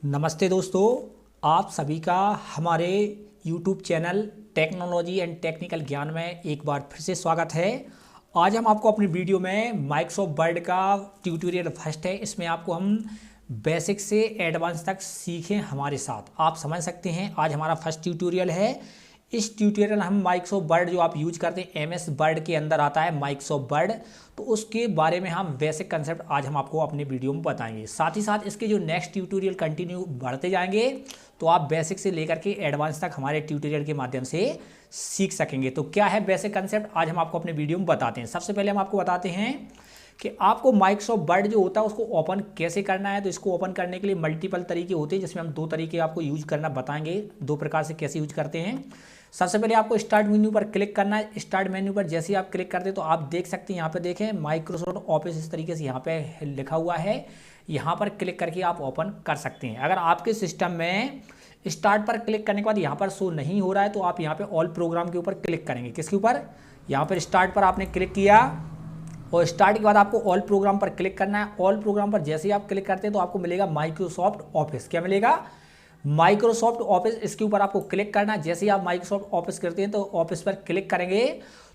नमस्ते दोस्तों, आप सभी का हमारे YouTube channel technology and technical ज्ञान में एक बार फिर से स्वागत है। आज हम आपको अपनी वीडियो में माइक्रोसॉफ्ट वर्ड का ट्यूटोरियल फर्स्ट है। इसमें आपको हम बेसिक से एडवांस तक सीखें हमारे साथ। आप समझ सकते हैं आज हमारा फर्स्ट ट्यूटोरियल है। इस ट्यूटोरियल हम माइक्रोसॉफ्ट वर्ड जो आप यूज करते हैं MS वर्ड के अंदर आता है माइक्रोसॉफ्ट वर्ड, तो उसके बारे में हम बेसिक कंसेप्ट आज हम आपको अपने वीडियो में बताएंगे। साथ ही साथ इसके जो नेक्स्ट ट्यूटोरियल कंटिन्यू बढ़ते जाएंगे तो आप बेसिक से लेकर के एडवांस तक हमारे ट्यूटोरियल के माध्यम से सीख सकेंगे। तो क्या है बेसिक कंसेप्ट आज हम आपको अपने वीडियो में बताते हैं। सबसे पहले हम आपको बताते हैं कि आपको माइक्रोसॉफ्ट वर्ड जो होता है उसको ओपन कैसे करना है। तो इसको ओपन करने के लिए मल्टीपल तरीके होते हैं, जिसमें हम दो तरीके आपको यूज करना बताएंगे, दो प्रकार से कैसे यूज करते हैं। सबसे पहले आपको स्टार्ट मेन्यू पर क्लिक करना है। स्टार्ट मेन्यू पर जैसे ही आप क्लिक करते हैं तो आप देख सकते हैं यहाँ पे देखें माइक्रोसॉफ्ट ऑफिस इस तरीके से यहाँ पे लिखा हुआ है। यहाँ पर क्लिक करके आप ओपन कर सकते हैं। अगर आपके सिस्टम में स्टार्ट पर क्लिक करने के बाद यहाँ पर शो नहीं हो रहा है तो आप यहाँ पे ऑल प्रोग्राम के ऊपर क्लिक करेंगे। किसके ऊपर? यहाँ पर स्टार्ट पर आपने क्लिक किया और स्टार्ट के बाद आपको ऑल प्रोग्राम पर क्लिक करना है। ऑल प्रोग्राम पर जैसे ही आप क्लिक करते हैं तो आपको मिलेगा माइक्रोसॉफ्ट ऑफिस। क्या मिलेगा? Microsoft office. इसके ऊपर आपको क्लिक करना है। जैसे ही आप माइक्रोसॉफ्ट ऑफिस करते हैं तो ऑफिस पर क्लिक करेंगे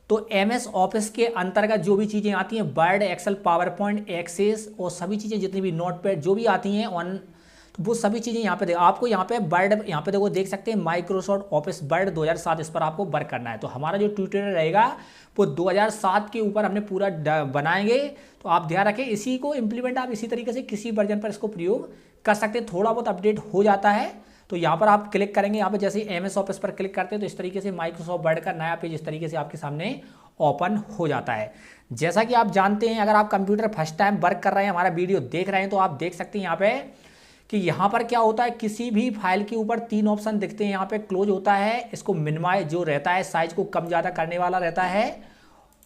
तो MS ऑफिस के अंतर्गत जो भी चीज़ें आती हैं, Word, Excel, PowerPoint, Access और सभी चीज़ें जितनी भी नोटपैड जो भी आती हैं ऑन, तो वो सभी चीज़ें यहाँ पे देखो। आपको यहाँ पे वर्ड, यहाँ पे देखो देख सकते हैं माइक्रोसॉफ्ट ऑफिस वर्ड 2007, इस पर आपको वर्क करना है। तो हमारा जो ट्यूटोरियल रहेगा वो 2007 के ऊपर हमने पूरा बनाएंगे। तो आप ध्यान रखें, इसी को इम्प्लीमेंट आप इसी तरीके से किसी वर्जन पर इसको प्रयोग कर सकते हैं। थोड़ा बहुत अपडेट हो जाता है तो यहाँ पर आप क्लिक करेंगे। यहाँ पे जैसे ही MS ऑफिस पर क्लिक करते हैं तो इस तरीके से माइक्रोसॉफ्ट वर्ड का नया पेज इस तरीके से आपके सामने ओपन हो जाता है। जैसा कि आप जानते हैं, अगर आप कंप्यूटर फर्स्ट टाइम वर्क कर रहे हैं, हमारा वीडियो देख रहे हैं, तो आप देख सकते हैं यहाँ पे कि यहाँ पर क्या होता है, किसी भी फाइल के ऊपर तीन ऑप्शन दिखते हैं। यहाँ पे क्लोज होता है, इसको मिनिमाइज जो रहता है साइज को कम ज़्यादा करने वाला रहता है,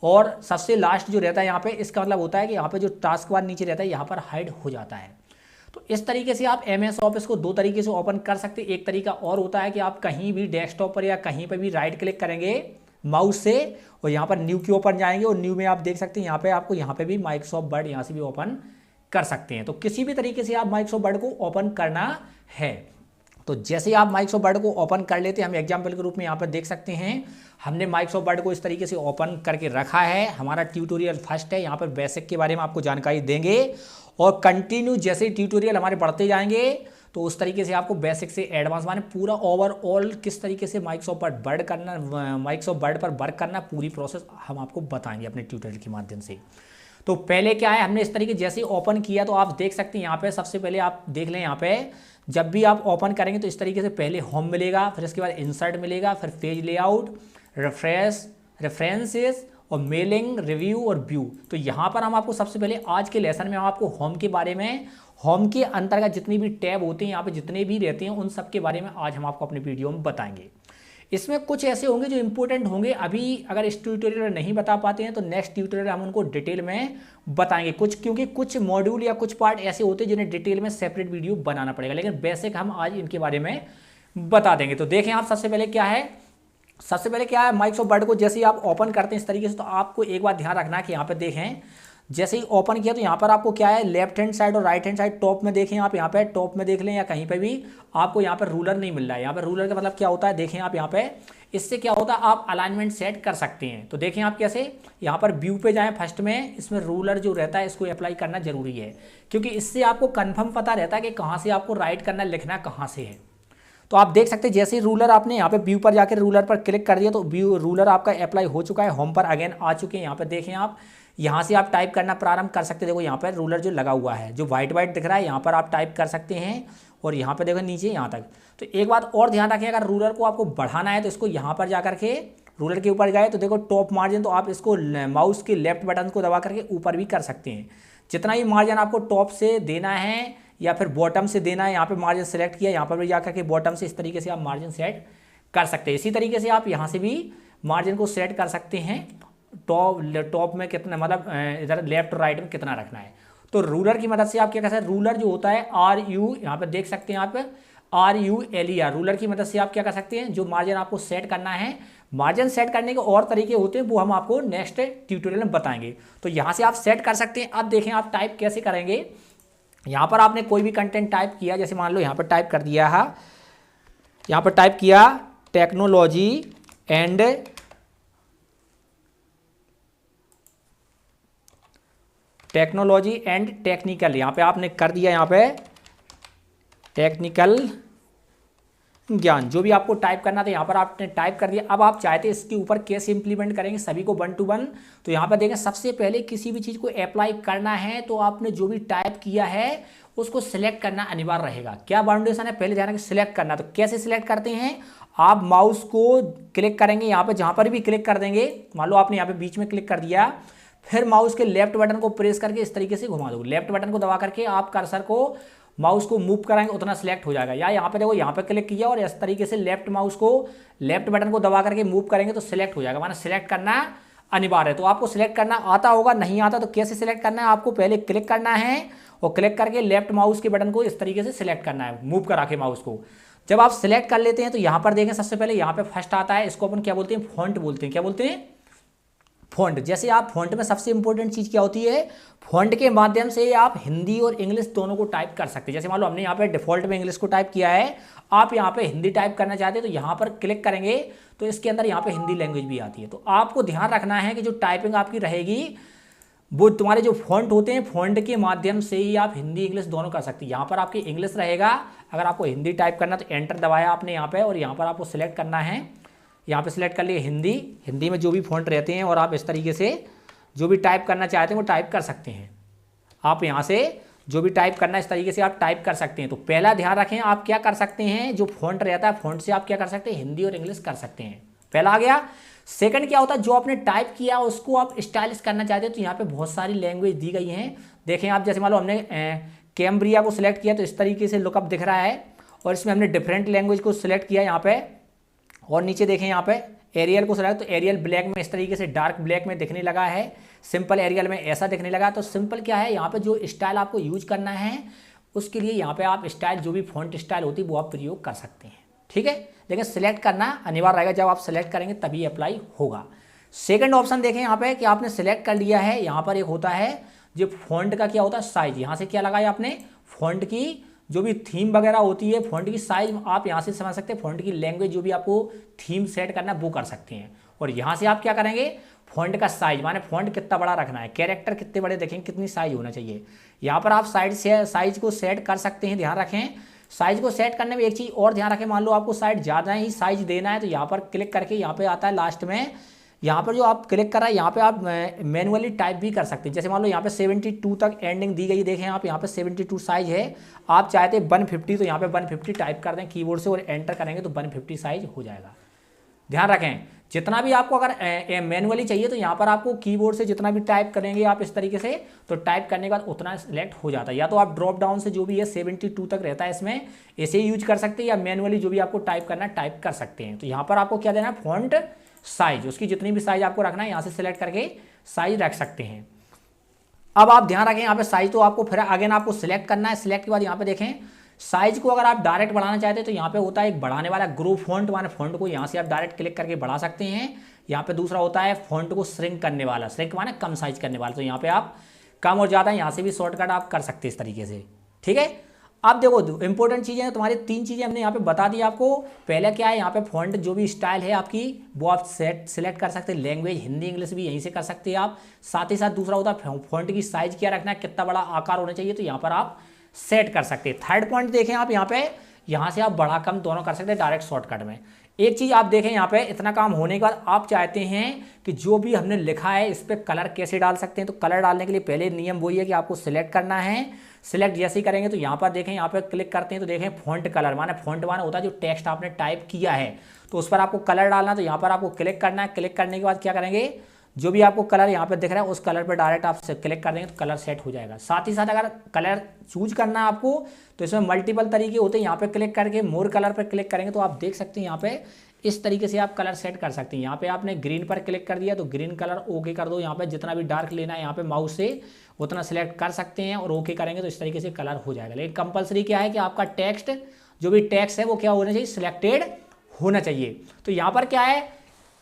और सबसे लास्ट जो रहता है यहाँ पे, इसका मतलब होता है कि यहाँ पे जो टास्क बार नीचे रहता है यहाँ पर हाइड हो जाता है। तो इस तरीके से आप MS ऑफिस को दो तरीके से ओपन कर सकते हैं। एक तरीका और होता है कि आप कहीं भी डेस्कटॉप पर या कहीं पर भी राइट क्लिक करेंगे माउस से और यहाँ पर न्यू के ओपन जाएंगे और न्यू में आप देख सकते हैं यहाँ पे आपको यहाँ पे भी माइक्रोसॉफ्ट वर्ड यहाँ से भी ओपन कर सकते हैं। तो किसी भी तरीके से आप माइक्रोसॉफ्ट वर्ड को ओपन करना है। तो जैसे ही आप माइक्रोसॉफ्ट वर्ड को ओपन कर लेते हैं, हम एग्जाम्पल के रूप में यहाँ पर देख सकते हैं हमने माइक्रोसॉफ्ट वर्ड को इस तरीके से ओपन करके रखा है। हमारा ट्यूटोरियल फर्स्ट है, यहाँ पर बेसिक के बारे में आपको जानकारी देंगे और कंटिन्यू जैसे ट्यूटोरियल हमारे बढ़ते जाएंगे तो उस तरीके से आपको बेसिक से एडवांस माने पूरा ओवरऑल किस तरीके से माइक्रोसॉफ्ट वर्ड करना, माइक्रोसॉफ्ट वर्ड पर वर्क करना, पूरी प्रोसेस हम आपको बताएंगे अपने ट्यूटोरियल के माध्यम से। तो पहले क्या है, हमने इस तरीके जैसे ओपन किया तो आप देख सकते हैं यहाँ पे सबसे पहले आप देख लें, यहाँ पे जब भी आप ओपन करेंगे तो इस तरीके से पहले होम मिलेगा, फिर इसके बाद इंसर्ट मिलेगा, फिर पेज लेआउट, रेफरेंसेस और मेलिंग, रिव्यू और व्यू। तो यहाँ पर हम आपको सबसे पहले आज के लेसन में हम आपको होम के बारे में, होम के अंतर्गत जितनी भी टैब होते हैं यहाँ पे जितने भी रहते हैं उन सब के बारे में आज हम आपको अपने वीडियो में बताएंगे। इसमें कुछ ऐसे होंगे जो इंपॉर्टेंट होंगे, अभी अगर इस ट्यूटोरियल में नहीं बता पाते हैं तो नेक्स्ट ट्यूटोरियल हम उनको डिटेल में बताएंगे कुछ, क्योंकि कुछ मॉड्यूल या कुछ पार्ट ऐसे होते हैं जिन्हें डिटेल में सेपरेट वीडियो बनाना पड़ेगा, लेकिन बेसिक हम आज इनके बारे में बता देंगे। तो देखें आप सबसे पहले क्या है, माइक्रोसॉफ्ट वर्ड को जैसे ही आप ओपन करते हैं इस तरीके से, तो आपको एक बात ध्यान रखना है कि यहाँ पे देखें जैसे ही ओपन किया तो यहाँ पर आपको क्या है, लेफ्ट हैंड साइड और राइट हैंड साइड टॉप में देखें, आप यहाँ पे टॉप में देख लें या कहीं पे भी आपको यहाँ पर रूलर नहीं मिल रहा है। यहाँ पर रूलर का मतलब क्या होता है, देखें आप यहाँ पे, इससे क्या होता है आप अलाइनमेंट सेट कर सकते हैं। तो देखें आप कैसे, यहाँ पर व्यू पे जाएं फर्स्ट में, इसमें रूलर जो रहता है इसको अप्लाई करना जरूरी है, क्योंकि इससे आपको कन्फर्म पता रहता है कि कहाँ से आपको राइट करना, लिखना कहाँ से है। तो आप देख सकते हैं जैसे ही रूलर आपने यहाँ पे व्यू पर जाकर रूलर पर क्लिक कर दिया तो व्यू रूलर आपका अप्लाई हो चुका है, होम पर अगेन आ चुके हैं। यहाँ पे देखें आप, यहाँ से आप टाइप करना प्रारंभ कर सकते हैं। देखो यहाँ पर रूलर जो लगा हुआ है, जो वाइट दिख रहा है, यहाँ पर आप टाइप कर सकते हैं और यहाँ पे देखो नीचे यहाँ तक। तो एक बात और ध्यान रखें, अगर रूलर को आपको बढ़ाना है तो इसको यहाँ पर जा करके रूलर के ऊपर गए तो देखो टॉप मार्जिन, तो आप इसको माउस के लेफ्ट बटन को दबा करके ऊपर भी कर सकते हैं। जितना ही मार्जिन आपको टॉप से देना है या फिर बॉटम से देना है, यहाँ पे मार्जिन सेलेक्ट किया, यहाँ पर भी जाकर के बॉटम से इस तरीके से आप मार्जिन सेट कर सकते हैं। इसी तरीके से आप यहाँ से भी मार्जिन को सेट कर सकते हैं, टॉप में कितना, मतलब इधर लेफ्ट और राइट में कितना रखना है। तो रूलर की मदद से आप क्या कर सकते हैं, रूलर जो होता है RU, यहाँ पे देख सकते हैं आप RULER, रूलर की मदद से आप क्या कर सकते हैं, जो मार्जिन आपको सेट करना है, मार्जिन सेट करने के और तरीके होते हैं वो हम आपको नेक्स्ट ट्यूटोरियल में बताएंगे। तो यहाँ से आप सेट कर सकते हैं। अब देखें आप टाइप कैसे करेंगे, यहाँ पर आपने कोई भी कंटेंट टाइप किया, जैसे मान लो यहाँ पर टाइप कर दिया है, यहाँ पर टाइप किया टेक्नोलॉजी एंड टेक्निकल, यहाँ पे आपने कर दिया, यहाँ पे टेक्निकल ज्ञान, जो भी आपको टाइप करना था यहाँ पर आपने टाइप कर दिया। अब आप चाहते हैं इसके ऊपर कैसे इंप्लीमेंट करेंगे सभी को 1 to 1, तो यहाँ पर देखें सबसे पहले किसी भी चीज़ को अप्लाई करना है तो आपने जो भी टाइप किया है उसको सिलेक्ट करना अनिवार्य रहेगा। क्या बाउंडेशन है, पहले ध्यान रखें सिलेक्ट करना। तो कैसे सिलेक्ट करते हैं, आप माउस को क्लिक करेंगे, यहाँ पर जहाँ पर भी क्लिक कर देंगे, मान लो आपने यहाँ पे बीच में क्लिक कर दिया, फिर माउस के लेफ्ट बटन को प्रेस करके इस तरीके से घुमा दो। लेफ्ट बटन को दबा करके आप कर्सर को माउस को मूव कराएंगे उतना सिलेक्ट हो जाएगा। या यहाँ पे देखो, यहाँ पे क्लिक किया और इस तरीके से लेफ्ट बटन को दबा करके मूव करेंगे तो सिलेक्ट हो जाएगा। माना सिलेक्ट करना अनिवार्य है। तो आपको सिलेक्ट करना आता होगा, नहीं आता तो कैसे सिलेक्ट करना है, आपको पहले क्लिक करना है और क्लिक करके लेफ्ट माउस के बटन को इस तरीके से सिलेक्ट करना है, मूव करा के माउस को। जब आप सिलेक्ट कर लेते हैं तो यहाँ पर देखें सबसे पहले यहाँ पे फर्स्ट आता है, इसको अपन क्या बोलते हैं, फॉन्ट बोलते हैं। क्या बोलते हैं, फॉन्ट। जैसे आप फॉन्ट में सबसे इंपॉर्टेंट चीज़ क्या होती है, फॉन्ट के माध्यम से आप हिंदी और इंग्लिश दोनों को टाइप कर सकते हैं। जैसे मान लो हमने यहाँ पे डिफॉल्ट में इंग्लिश को टाइप किया है, आप यहाँ पे हिंदी टाइप करना चाहते हैं तो यहाँ पर क्लिक करेंगे तो इसके अंदर यहाँ पे हिंदी लैंग्वेज भी आती है। तो आपको ध्यान रखना है कि जो टाइपिंग आपकी रहेगी वो तुम्हारे जो फॉन्ट होते हैं, फॉन्ट के माध्यम से ही आप हिंदी इंग्लिश दोनों कर सकते हैं। यहाँ पर आपकी इंग्लिश रहेगा, अगर आपको हिंदी टाइप करना तो एंटर दबाया आपने यहाँ पे और यहाँ पर आपको सिलेक्ट करना है, यहाँ पे सिलेक्ट कर लिए हिंदी। हिंदी में जो भी फॉन्ट रहते हैं और आप इस तरीके से जो भी टाइप करना चाहते हैं वो टाइप कर सकते हैं। आप यहाँ से जो भी टाइप करना है इस तरीके से आप टाइप कर सकते हैं। तो पहला ध्यान रखें, आप क्या कर सकते हैं, जो फॉन्ट रहता है फॉन्ट से आप क्या कर सकते हैं, हिंदी और इंग्लिश कर सकते हैं। पहला आ गया। सेकंड क्या होता है, जो आपने टाइप किया उसको आप स्टाइलिश करना चाहते हैं तो यहाँ पे बहुत सारी लैंग्वेज दी गई हैं। देखें आप, जैसे मान लो हमने कैम्ब्रिया को सिलेक्ट किया तो इस तरीके से लुकअप दिख रहा है और इसमें हमने डिफरेंट लैंग्वेज को सिलेक्ट किया यहाँ पे। और नीचे देखें यहाँ पे एरियल को सिलेक्ट, तो एरियल ब्लैक में इस तरीके से डार्क ब्लैक में दिखने लगा है, सिंपल एरियल में ऐसा दिखने लगा। तो सिंपल क्या है, यहाँ पे जो स्टाइल आपको यूज करना है उसके लिए यहाँ पे आप स्टाइल, जो भी फॉन्ट स्टाइल होती है वो आप प्रयोग कर सकते हैं। ठीक है, लेकिन सिलेक्ट करना अनिवार्य रहेगा, जब आप सिलेक्ट करेंगे तभी अप्लाई होगा। सेकंड ऑप्शन देखें यहाँ पे कि आपने सिलेक्ट कर लिया है, यहाँ पर एक होता है जो फॉन्ट का क्या होता है साइज। यहाँ से क्या लगाया आपने, फॉन्ट की जो भी थीम वगैरह होती है, फॉन्ट की साइज आप यहाँ से समझ सकते हैं, फॉन्ट की लैंग्वेज जो भी आपको थीम सेट करना है वो कर सकते हैं। और यहाँ से आप क्या करेंगे, फॉन्ट का साइज, माने फॉन्ट कितना बड़ा रखना है, कैरेक्टर कितने बड़े देखें, कितनी साइज होना चाहिए, यहाँ पर आप साइज को सेट कर सकते हैं। ध्यान रखें, साइज को सेट करने में एक चीज़ और ध्यान रखें, मान लो आपको साइज ज़्यादा ही साइज देना है तो यहाँ पर क्लिक करके यहाँ पे आता है लास्ट में, यहाँ पर जो आप क्लिक कर रहा है यहाँ पे आप मैनुअली टाइप भी कर सकते हैं। जैसे मान लो यहाँ पे 72 तक एंडिंग दी गई, देखें आप यहाँ पे 72 साइज है, आप चाहते हैं 150 तो यहाँ पे 150 टाइप कर दें कीबोर्ड से और एंटर करेंगे तो 150 साइज हो जाएगा। ध्यान रखें, जितना भी आपको अगर मैनुअली चाहिए तो यहाँ पर आपको कीबोर्ड से जितना भी टाइप करेंगे आप इस तरीके से, तो टाइप करने के बाद उतना सिलेक्ट हो जाता है। या तो आप ड्रॉप डाउन से जो भी है 72 तक रहता है इसमें, ऐसे ही यूज कर सकते हैं, या मैनुअली जो भी आपको टाइप करना है टाइप कर सकते हैं। तो यहाँ पर आपको क्या देना है, फॉन्ट साइज, उसकी जितनी भी साइज आपको रखना है यहाँ से सिलेक्ट करके साइज रख सकते हैं। अब आप ध्यान रखें, यहाँ पे साइज तो आपको फिर आगे ना आपको सिलेक्ट करना है। सिलेक्ट के बाद यहाँ पे देखें साइज को अगर आप डायरेक्ट बढ़ाना चाहते हैं तो यहाँ पे होता है एक बढ़ाने वाला ग्रो फॉन्ट, माने फॉन्ट को यहाँ से आप डायरेक्ट क्लिक करके बढ़ा सकते हैं। यहाँ पे दूसरा होता है फॉन्ट को श्रिंक करने वाला, श्रिंक माने कम साइज करने वाला, तो यहाँ पे आप कम और ज़्यादा यहाँ से भी शॉर्टकट आप कर सकते हैं इस तरीके से। ठीक है, अब देखो इंपॉर्टेंट चीज़ें हैं तुम्हारी, 3 चीज़ें हमने यहाँ पे बता दी आपको। पहले क्या है, यहाँ पे फॉन्ट जो भी स्टाइल है आपकी वो आप सिलेक्ट कर सकते हैं, लैंग्वेज हिंदी इंग्लिश भी यहीं से कर सकते हैं आप। साथ ही साथ दूसरा होता है फॉन्ट की साइज क्या रखना है, कितना बड़ा आकार होना चाहिए, तो यहाँ पर आप सेट कर सकते हैं। थर्ड पॉइंट देखें आप यहाँ पे, यहाँ से आप बड़ा कम दोनों कर सकते हैं डायरेक्ट शॉर्टकट में। एक चीज़ आप देखें यहाँ पे, इतना काम होने के बाद आप चाहते हैं कि जो भी हमने लिखा है इस पर कलर कैसे डाल सकते हैं। तो कलर डालने के लिए पहले नियम वही है कि आपको सिलेक्ट करना है। सिलेक्ट जैसे ही करेंगे तो यहाँ पर देखें, यहाँ पे क्लिक करते हैं तो देखें फॉन्ट कलर, माने फॉन्ट माने होता है जो टेक्स्ट आपने टाइप किया है तो उस पर आपको कलर डालना। तो यहाँ पर आपको क्लिक करना है, क्लिक करने के बाद क्या करेंगे, जो भी आपको कलर यहाँ पे दिख रहा है उस कलर पर डायरेक्ट आप क्लिक कर देंगे तो कलर सेट हो जाएगा। साथ ही साथ अगर कलर चूज करना है आपको तो इसमें मल्टीपल तरीके होते हैं, यहाँ पे क्लिक करके मोर कलर पर क्लिक करेंगे तो आप देख सकते हैं यहाँ पे इस तरीके से आप कलर सेट कर सकते हैं। यहाँ पे आपने ग्रीन पर क्लिक कर दिया तो ग्रीन कलर ओके कर दो, यहाँ पे जितना भी डार्क लेना है यहाँ पे माउस से उतना सिलेक्ट कर सकते हैं और ओके करेंगे तो इस तरीके से कलर हो जाएगा। लेकिन कंपलसरी क्या है कि आपका टेक्स्ट, जो भी टेक्स्ट है वो क्या होना चाहिए, सिलेक्टेड होना चाहिए। तो यहाँ पर क्या है,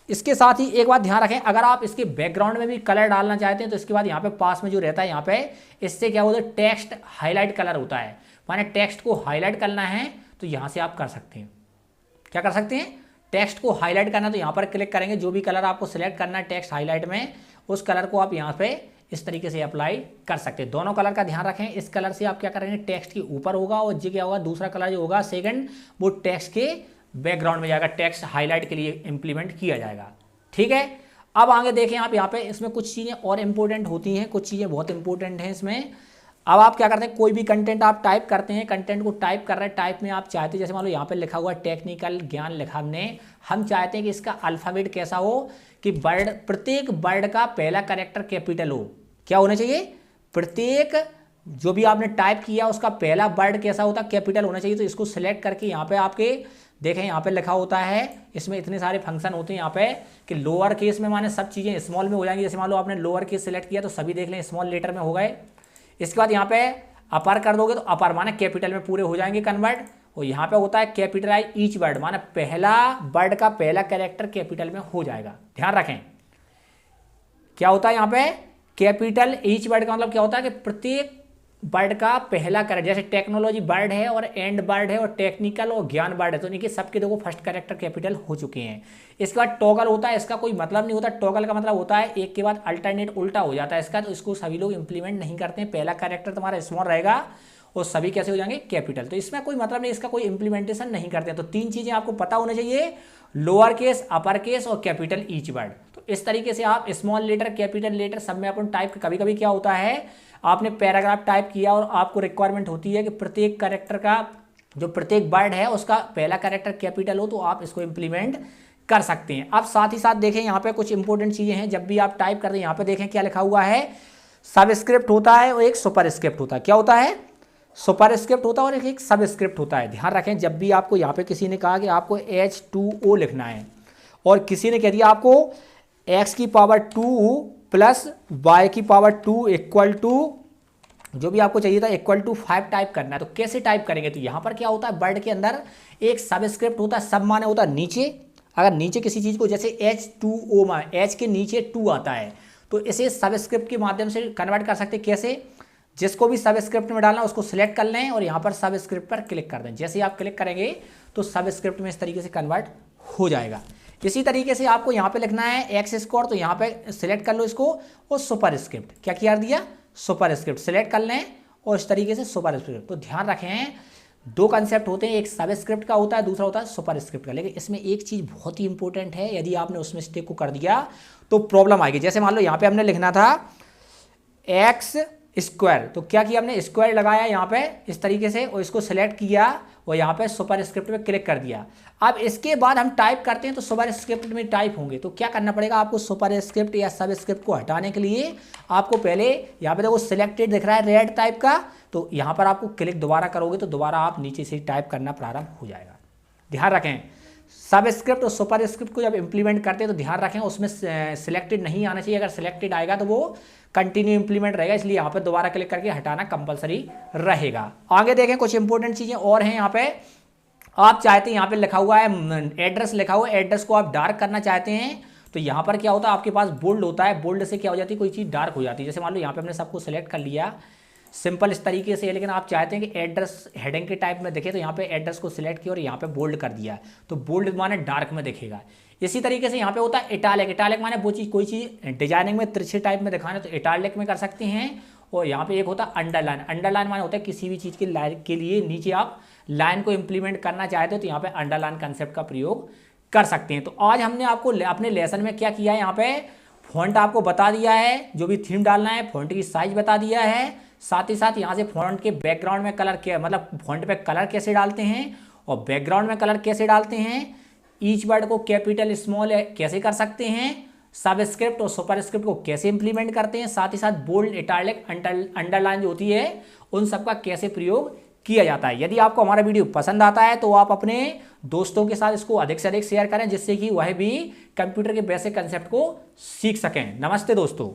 इसके साथ ही एक बात ध्यान रखें, अगर आप इसके बैकग्राउंड में भी कलर डालना चाहते हैं तो इसके बाद यहाँ पे पास में जो रहता है यहाँ पे, इससे क्या होता है, टेक्स्ट हाईलाइट कलर होता है, माने टेक्स्ट को हाईलाइट करना है तो यहाँ से आप कर सकते हैं। क्या कर सकते हैं, टेक्स्ट को हाईलाइट करना, तो यहाँ पर क्लिक करेंगे, जो भी कलर आपको सिलेक्ट करना है टेक्स्ट हाईलाइट में, उस कलर को आप यहाँ पे इस तरीके से अप्लाई कर सकते हैं। दोनों कलर का ध्यान रखें, इस कलर से आप क्या करेंगे, टेक्स्ट के ऊपर होगा, और जो क्या होगा दूसरा कलर जो होगा सेकंड, वो टेक्स्ट के बैकग्राउंड में जाएगा, टेक्स्ट हाईलाइट के लिए इंप्लीमेंट किया जाएगा। ठीक है, अब आगे देखें आप यहाँ पे, इसमें कुछ चीज़ें और इंपॉर्टेंट होती हैं, कुछ चीज़ें बहुत इंपॉर्टेंट हैं इसमें। अब आप क्या करते हैं, कोई भी कंटेंट आप टाइप करते हैं, कंटेंट को टाइप कर रहे हैं, टाइप में आप चाहते हैं, जैसे मान लो यहाँ पे लिखा हुआ टेक्निकल ज्ञान लिखा हमने, हम चाहते हैं कि इसका अल्फ़ाबेट कैसा हो, कि वर्ड, प्रत्येक वर्ड का पहला कैरेक्टर कैपिटल हो। क्या होना चाहिए, प्रत्येक जो भी आपने टाइप किया उसका पहला वर्ड कैसा होता है, कैपिटल होना चाहिए। तो इसको सिलेक्ट करके यहाँ पे आपके देखें, यहाँ पे लिखा होता है, इसमें इतने सारे फंक्शन होते हैं यहाँ पे, कि लोअर केस में माने सब चीज़ें स्मॉल में हो जाएंगी। जैसे मान लो आपने लोअर केस सिलेक्ट किया तो सभी देख लें स्मॉल लेटर में हो गए। इसके बाद यहाँ पे अपर कर दोगे तो अपर माने कैपिटल में पूरे हो जाएंगे कन्वर्ट। और यहाँ पे होता है कैपिटलाइज ईच वर्ड, माने पहला वर्ड का पहला कैरेक्टर कैपिटल में हो जाएगा। ध्यान रखें, क्या होता है यहाँ पे, कैपिटल ईच वर्ड का मतलब क्या होता है कि प्रत्येक वर्ड का पहला कैरेक्टर, जैसे टेक्नोलॉजी वर्ड है और एंड वर्ड है और टेक्निकल और ज्ञान वर्ड है, तो इनके सबके देखो फर्स्ट कैरेक्टर कैपिटल हो चुके हैं। इसके बाद टॉगल होता है, इसका कोई मतलब नहीं होता, टॉगल का मतलब होता है एक के बाद अल्टरनेट उल्टा हो जाता है इसका, तो इसको सभी लोग इंप्लीमेंट नहीं करते हैं। पहला कैरेक्टर तुम्हारा स्मॉल रहेगा और सभी कैसे हो जाएंगे, कैपिटल, तो इसमें कोई मतलब नहीं, इसका कोई इंप्लीमेंटेशन नहीं करते हैं। तो तीन चीज़ें आपको पता होना चाहिए, लोअर केस, अपर केस और कैपिटल ईच वर्ड। तो इस तरीके से आप स्मॉल लेटर, कैपिटल लेटर सब में अपन टाइप, कभी कभी क्या होता है, आपने पैराग्राफ टाइप किया और आपको रिक्वायरमेंट होती है कि प्रत्येक कैरेक्टर का जो प्रत्येक वर्ड है उसका पहला कैरेक्टर कैपिटल हो, तो आप इसको इंप्लीमेंट कर सकते हैं। अब साथ ही साथ देखें यहाँ पे कुछ इंपॉर्टेंट चीज़ें हैं, जब भी आप टाइप करते हैं यहाँ पे देखें क्या लिखा हुआ है, सबस्क्रिप्ट होता है और एक सुपरस्क्रिप्ट होता है। क्या होता है, सुपरस्क्रिप्ट होता है और एक सबस्क्रिप्ट होता है। ध्यान रखें, जब भी आपको यहाँ पे किसी ने कहा कि आपको H2O लिखना है और किसी ने कह दिया आपको x की पावर 2 प्लस y की पावर 2 इक्वल टू, जो भी आपको चाहिए था, इक्वल टू 5 टाइप करना है, तो कैसे टाइप करेंगे, तो यहाँ पर क्या होता है, वर्ड के अंदर एक सबस्क्रिप्ट होता है, सब माने होता है नीचे, अगर नीचे किसी चीज़ को जैसे H2O माने H के नीचे 2 आता है, तो इसे सबस्क्रिप्ट के माध्यम से कन्वर्ट कर सकते हैं। कैसे, जिसको भी सबस्क्रिप्ट में डालना उसको सिलेक्ट कर लें और यहाँ पर सबस्क्रिप्ट पर क्लिक कर दें। जैसे ही आप क्लिक करेंगे तो सबस्क्रिप्ट में इस तरीके से कन्वर्ट हो जाएगा। इसी तरीके से आपको यहाँ पे लिखना है एक्स स्क्वायर, तो यहाँ पे सिलेक्ट कर लो इसको, और सुपरस्क्रिप्ट क्या किया दिया, सुपरस्क्रिप्ट सिलेक्ट कर लें और इस तरीके से सुपरस्क्रिप्ट। तो ध्यान रखें, दो कंसेप्ट होते हैं, एक सबस्क्रिप्ट का होता है, दूसरा होता है सुपरस्क्रिप्ट का। लेकिन इसमें एक चीज़ बहुत ही इंपॉर्टेंट है, यदि आपने उस मिस्टेक को कर दिया तो प्रॉब्लम आएगी। जैसे मान लो यहाँ पे हमने लिखना था एक्स स्क्वायर, तो क्या किया हमने, स्क्वायर लगाया यहाँ पे इस तरीके से और इसको सिलेक्ट किया और यहाँ पे सुपरस्क्रिप्ट पे क्लिक कर दिया। अब इसके बाद हम टाइप करते हैं तो सुपरस्क्रिप्ट में टाइप होंगे, तो क्या करना पड़ेगा आपको, सुपरस्क्रिप्ट या सबस्क्रिप्ट को हटाने के लिए आपको पहले यहाँ पे देखो सिलेक्टेड दिख रहा है रेड टाइप का, तो यहाँ पर आपको क्लिक दोबारा करोगे तो दोबारा आप नीचे से टाइप करना प्रारंभ हो जाएगा। ध्यान रखें, सबस्क्रिप्ट और सुपरस्क्रिप्ट को जब इंप्लीमेंट करते हैं तो ध्यान रखें उसमें सिलेक्टेड नहीं आना चाहिए, अगर सिलेक्टेड आएगा तो वो कंटिन्यू इंप्लीमेंट रहेगा, इसलिए यहाँ पर दोबारा क्लिक करके हटाना कंपलसरी रहेगा। आगे देखें कुछ इंपॉर्टेंट चीज़ें और हैं यहाँ पे, आप चाहते हैं यहाँ पे लिखा हुआ है एड्रेस लिखा हुआ है, एड्रेस को आप डार्क करना चाहते हैं तो यहाँ पर क्या होता है, आपके पास बोल्ड होता है, बोल्ड से क्या हो जाती है, कोई चीज़ डार्क हो जाती है। जैसे मान लो यहाँ पे हमने सबको सिलेक्ट कर लिया सिंपल इस तरीके से, लेकिन आप चाहते हैं कि एड्रेस हेडिंग के टाइप में दिखे, तो यहाँ पे एड्रेस को सिलेक्ट किया और यहाँ पे बोल्ड कर दिया, तो बोल्ड माने डार्क में दिखेगा। इसी तरीके से यहाँ पे होता है इटालिक, इटालिक माने वो चीज़, कोई चीज़ डिजाइनिंग में तिरछे टाइप में दिखाना तो इटालिक में कर सकते हैं। और यहाँ पे एक होता है अंडरलाइन, अंडरलाइन माने होता है किसी भी चीज़ की लाइन के लिए नीचे आप लाइन को इंप्लीमेंट करना चाहते हो तो यहाँ पे अंडरलाइन कंसेप्ट का प्रयोग कर सकते हैं। तो आज हमने आपको अपने लेसन में क्या किया है, यहाँ पे फॉन्ट आपको बता दिया है, जो भी थीम डालना है, फॉन्ट की साइज बता दिया है, साथ ही साथ यहाँ से फॉन्ट के बैकग्राउंड में कलर क्या, मतलब फॉन्ट पे कलर कैसे डालते हैं और बैकग्राउंड में कलर कैसे डालते हैं, ईच वर्ड को कैपिटल स्मॉल कैसे कर सकते हैं, सबस्क्रिप्ट और सुपरस्क्रिप्ट को कैसे इंप्लीमेंट करते हैं, साथ ही साथ बोल्ड, इटालिक, अंडरलाइन जो होती है उन सबका कैसे प्रयोग किया जाता है। यदि आपको हमारा वीडियो पसंद आता है तो आप अपने दोस्तों के साथ इसको अधिक से अधिक शेयर करें, जिससे कि वह भी कंप्यूटर के बेसिक कंसेप्ट को सीख सकें। नमस्ते दोस्तों।